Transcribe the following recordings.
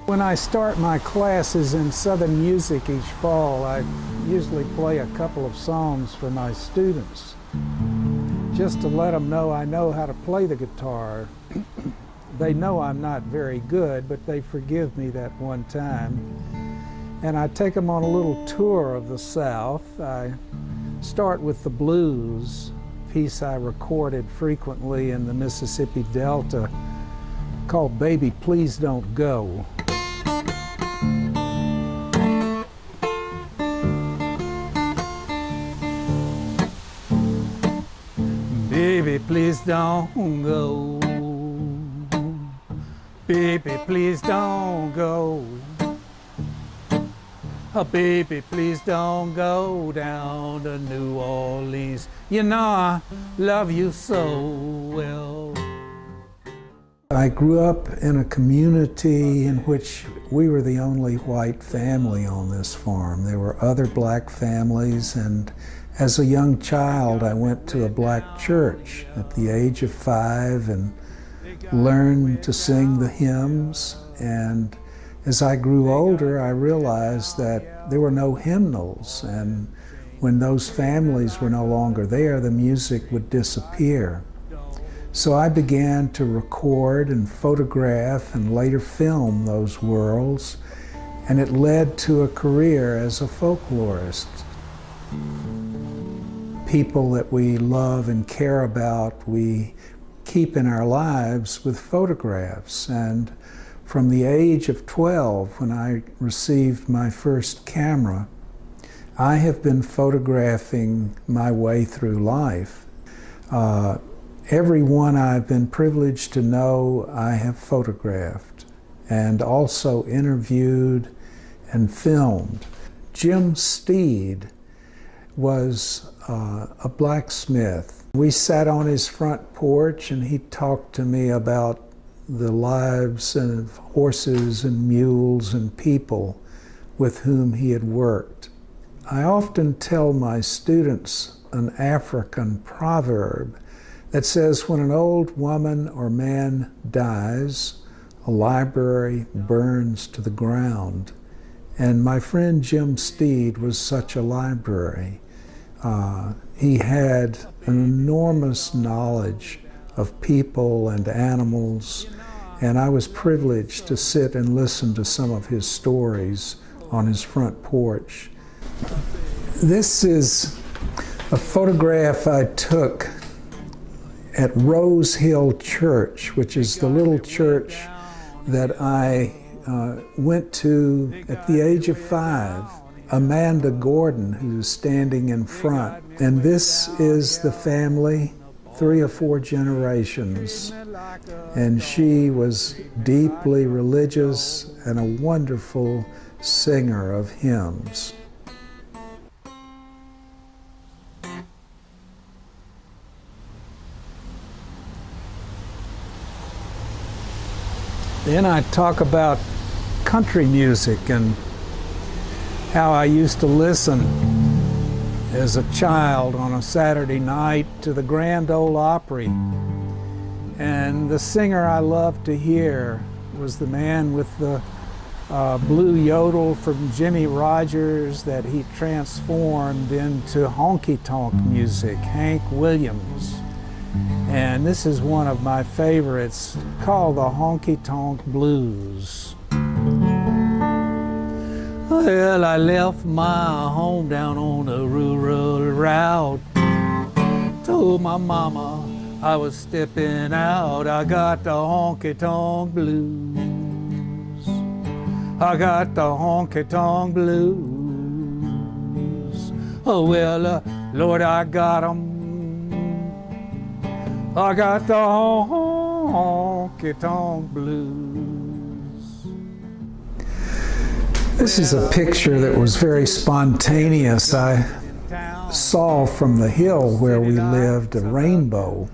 When I start my classes in Southern music each fall, I usually play a couple of songs for my students, just to let them know I know how to play the guitar. They know I'm not very good, but they forgive me that one time. And I take them on a little tour of the South. I start with the blues, a piece I recorded frequently in the Mississippi Delta called Baby Please Don't Go. Baby, please don't go. Baby, please don't go. Oh, baby, please don't go down to New Orleans. You know I love you so well. I grew up in a community in which we were the only white family on this farm. There were other black families, and as a young child, I went to a black church at the age of 5 and learned to sing the hymns. And as I grew older, I realized that there were no hymnals, and when those families were no longer there, the music would disappear. So I began to record and photograph and later film those worlds, and it led to a career as a folklorist. People that we love and care about, we keep in our lives with photographs. And from the age of 12, when I received my first camera, I have been photographing my way through life. Everyone I've been privileged to know, I have photographed and also interviewed and filmed. Jim Steed was a blacksmith. We sat on his front porch and he talked to me about the lives of horses and mules and people with whom he had worked. I often tell my students an African proverb that says, when an old woman or man dies, a library burns to the ground. And my friend Jim Steed was such a library. He had an enormous knowledge of people and animals, and I was privileged to sit and listen to some of his stories on his front porch. This is a photograph I took at Rose Hill Church, which is the little church that I went to at the age of 5. Amanda Gordon, who's standing in front. And this is the family, 3 or 4 generations. And she was deeply religious and a wonderful singer of hymns. Then I talk about country music and how I used to listen as a child on a Saturday night to the Grand Ole Opry. And the singer I loved to hear was the man with the blue yodel from Jimmy Rogers that he transformed into honky-tonk music, Hank Williams. And this is one of my favorites, called the Honky Tonk Blues. Well, I left my home down on the rural route. Told my mama I was stepping out. I got the honky tonk blues. I got the honky tonk blues. Oh, well, Lord, I got 'em. I got the honky tonk blues. This is a picture that was very spontaneous. I saw from the hill where we lived a rainbow,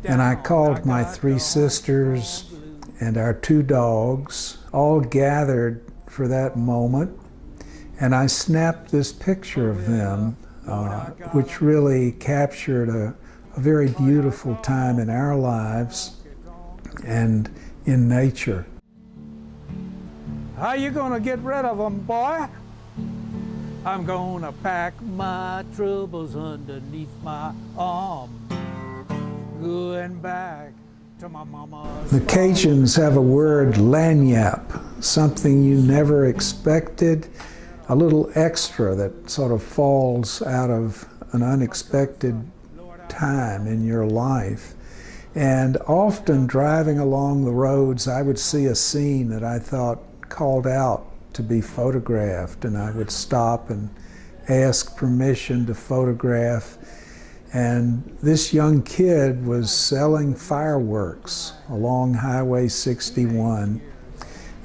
and I called my 3 sisters and our 2 dogs, all gathered for that moment, and I snapped this picture of them, which really captured a very beautiful time in our lives and in nature. How you gonna get rid of them, boy? I'm gonna pack my troubles underneath my arm, going back to my mama's. The Cajuns have a word, lagniappe, something you never expected, a little extra that sort of falls out of an unexpected time in your life. And often driving along the roads, I would see a scene that I thought called out to be photographed, and I would stop and ask permission to photograph. And this young kid was selling fireworks along Highway 61,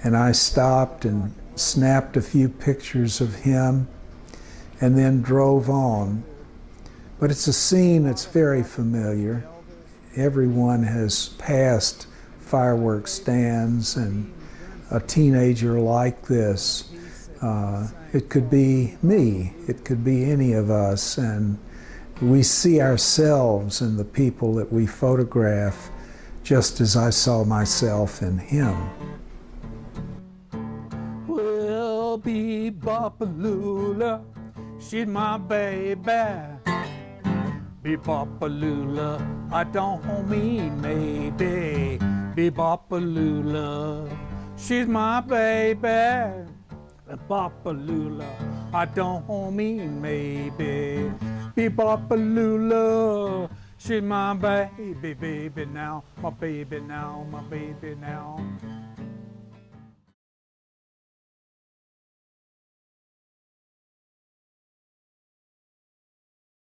and I stopped and snapped a few pictures of him and then drove on. But it's a scene that's very familiar. Everyone has passed fireworks stands and a teenager like this. It could be me, it could be any of us, and we see ourselves in the people that we photograph, just as I saw myself in him. Well, BebopaLula, she's my baby. BebopaLula, I don't mean maybe. BebopaLula, she's my baby. BebopaLula, I don't mean maybe. BebopaLula, she's my baby, baby now, my baby now, my baby now.